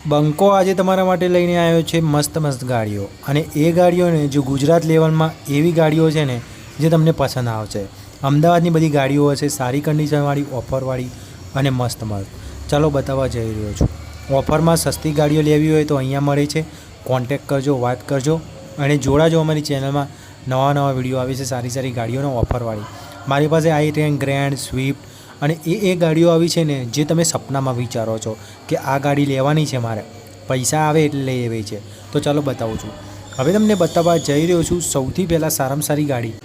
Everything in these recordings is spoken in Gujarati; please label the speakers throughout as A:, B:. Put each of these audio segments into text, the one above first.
A: બંકો આજે તમારા માટે લઈને આવ્યો છે મસ્ત મસ્ત ગાડીઓ, અને એ ગાડીઓને જો ગુજરાત લેવલમાં એવી ગાડીઓ છે ને જે તમને પસંદ આવશે. અમદાવાદની બધી ગાડીઓ હશે, સારી કન્ડિશનવાળી, ઓફરવાળી અને મસ્ત મસ્ત. ચાલો બતાવવા જઈ રહ્યો છું. ઓફરમાં સસ્તી ગાડીઓ લેવી હોય તો અહીંયા મળે છે. કોન્ટેક કરજો, વાત કરજો અને જોડાજો અમારી ચેનલમાં. નવા વિડીયો આવે છે સારી સારી ગાડીઓનો ઓફરવાળી. મારી પાસે i10, ગ્રેન્ડ, સ્વિફ્ટ અને એ ગાડીઓ આવી છે ને જે તમે સપનામાં વિચારો છો કે આ ગાડી લેવાની છે મારે, પૈસા આવે એટલે લઈ લેવી છે. તો ચાલો બતાવું છું. હવે તમને બતાવવા જઈ રહ્યો છું સૌથી પહેલાં સારામાં સારી ગાડી.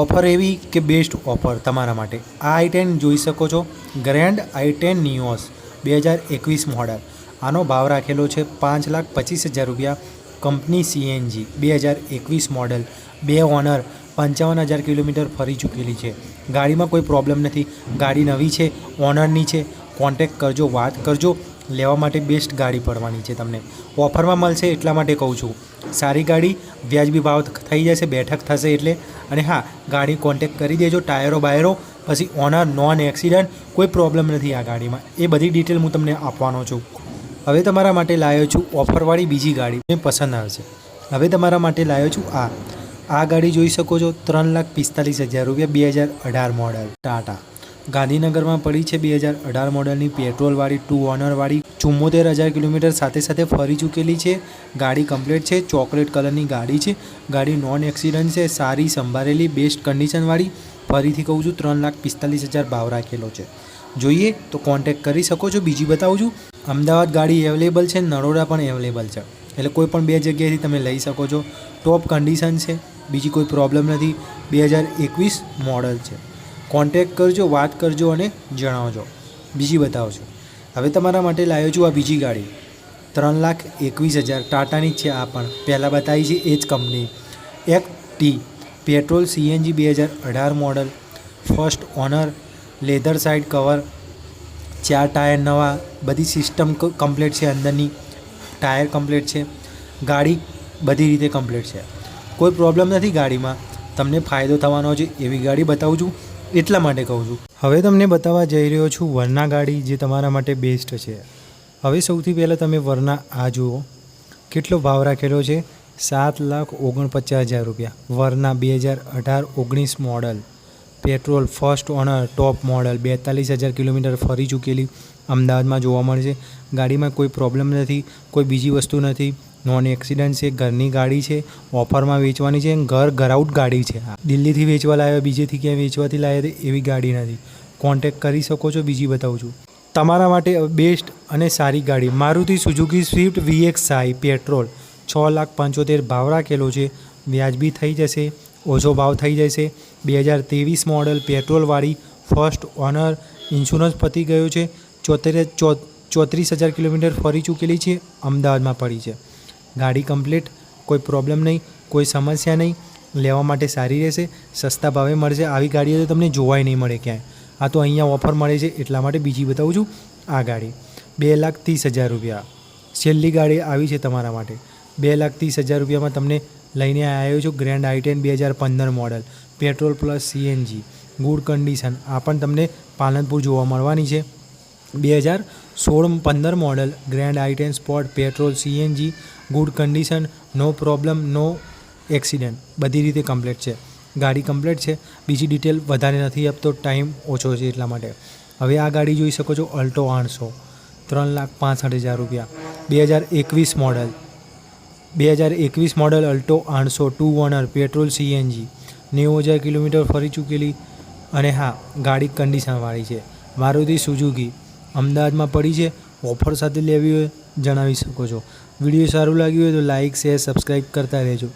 A: ઓફર એવી કે બેસ્ટ ઓફર તમારા માટે. આ i10 જોઈ શકો છો, ગ્રેન્ડ i10 નિયોસ 2021 મોડલ. આનો ભાવ રાખેલો છે 5,25,000 રૂપિયા. Company CNG 2021 model, 2 owner, 55,000 kilometre ફરી ચૂકેલી છે. ગાડીમાં કોઈ પ્રોબ્લેમ નથી, ગાડી નવી છે, ઓનરની છે. કોન્ટેક કરજો, વાત કરજો. લેવા માટે બેસ્ટ ગાડી પડવાની છે તમને. ઓફરમાં મળશે એટલા માટે કહું છું. સારી ગાડી, વ્યાજબી ભાવ થઈ જશે, બેઠક થશે એટલે. અને હા, ગાડી કોન્ટેક કરી દેજો. ટાયરો બાયરો પછી ઓનર, નોન એક્સિડન્ટ, કોઈ પ્રોબ્લેમ નથી આ ગાડીમાં. એ બધી ડિટેલ હું તમને આપવાનો છું. હવે તમારા માટે લાવ્યો છું ઓફરવાળી બીજી ગાડી, મને પસંદ આવશે. હવે તમારા માટે લાવ્યો છું આ ગાડી જોઈ શકો છો, 3,45,000 રૂપિયા, 2018 મોડલ ટાટા. ગાંધીનગરમાં પડી છે 2018 મોડલની પેટ્રોલવાળી, 2 ઓનરવાળી, 74,000 કિલોમીટર સાથે સાથે ફરી ચૂકેલી છે. ગાડી કમ્પ્લીટ છે, ચોકલેટ કલરની ગાડી છે. ગાડી નોન એક્સિડન્ટ છે, સારી સંભાળેલી, બેસ્ટ કન્ડિશનવાળી. ફરીથી કહું છું 3,45,000 ભાવ રાખેલો છે. જોઈએ તો કોન્ટેક કરી શકો છો. બીજી બતાવું છું, અમદાવાદ ગાડી અવેલેબલ છે, નરોડા પણ અવેલેબલ છે. એટલે કોઈ પણ બે જગ્યાએથી તમે લઈ શકો છો. ટોપ કન્ડિશન છે, બીજી કોઈ પ્રોબ્લેમ નથી. 2021 મોડલ છે. કોન્ટેક કરજો, વાત કરજો અને જણાવજો. બીજી બતાવજો. હવે તમારા માટે લાવ્યો છું આ બીજી ગાડી, 3,21,000 ટાટાની જ છે. આ પણ પહેલાં બતાવી છે એ જ company. XT petrol CNG 2018 model, first owner, leather side cover, 4 tyre નવા, બધી સિસ્ટમ કમ્પ્લીટ છે. અંદરની ટાયર કમ્પ્લીટ છે. ગાડી બધી રીતે કમ્પ્લીટ છે. કોઈ પ્રોબ્લેમ નથી ગાડીમાં. તમને ફાયદો થવાનો છે એવી ગાડી બતાવું છું, એટલા માટે કહું છું. હવે તમને બતાવવા જઈ રહ્યો છું વરના ગાડી, જે તમારા માટે બેસ્ટ છે. હવે સૌથી પહેલાં તમે વરના આ જુઓ, કેટલો ભાવ રાખેલો છે, 7,49,000 રૂપિયા. વરના 2018-19 model, petrol, first honour, top model, 42,000 kilometre ફરી ચૂકેલી. અમદાવાદમાં જોવા મળે છે. ગાડીમાં કોઈ પ્રોબ્લેમ નથી, કોઈ બીજી વસ્તુ નથી. નોન એક્સિડન્ટ છે, ઘરની ગાડી છે, ઓફરમાં વેચવાની છે. ઘર આઉટ ગાડી છે. દિલ્હીથી વેચવા લાવ્યો, બીજેથી ક્યાંય વેચવાથી લાવ્યો એવી ગાડી નથી. કોન્ટેક કરી શકો છો. બીજી બતાવું છું તમારા માટે બેસ્ટ અને સારી ગાડી, Maruti Suzuki Swift VXi petrol, 6,75,000 ભાવ રાખેલો છે. વ્યાજબી થઈ જશે, ઓછો ભાવ થઈ જશે. 2023 મોડલ, પેટ્રોલવાળી, ફર્સ્ટ ઓનર, ઇન્સ્યોરન્સ પતી ગયો છે. 34,000 કિલોમીટર ફરી ચૂકેલી છે. અમદાવાદમાં પડી છે. ગાડી કમ્પ્લીટ, કોઈ પ્રોબ્લેમ નહીં, કોઈ સમસ્યા નહીં. લેવા માટે સારી રહેશે, સસ્તા ભાવે મળશે. આવી ગાડીઓ તો તમને જોવાય નહીં મળે ક્યાંય. આ તો અહીંયા ઓફર મળે છે એટલા માટે. બીજી બતાવું છું આ ગાડી, 2,30,000 રૂપિયા. છેલ્લી ગાડી આવી છે તમારા માટે. 2,30,000 રૂપિયામાં તમને લઈને આવ્યો છું grand i10 2015 model, petrol plus CNG, good condition. આ પણ તમને પાલનપુર જોવા મળવાની છે. 2016-15 model, grand i10 sport, petrol CNG, good condition, no problem, no accident, બધી રીતે કમ્પ્લીટ છે. ગાડી કમ્પ્લીટ છે. બીજી ડિટેલ વધારે નથી આપતો, ટાઈમ ઓછો છે એટલા માટે. હવે આ ગાડી જોઈ શકો છો, અલ્ટો 800, 3,65,000 રૂપિયા. 2021 model, 2021 model Alto 800, 2 owner, petrol CNG, 90,000 kilometre ફરી ચૂકેલી. અને હા, ગાડી કન્ડિશનવાળી છે. મારુતિ સુઝુકી, અમદાવાદમાં પડી છે. ઓફર સાથે લેવી હોય જણાવી શકો છો. વિડીયો સારું લાગ્યું હોય તો લાઇક, શેર, સબસ્ક્રાઈબ કરતા રહેજો.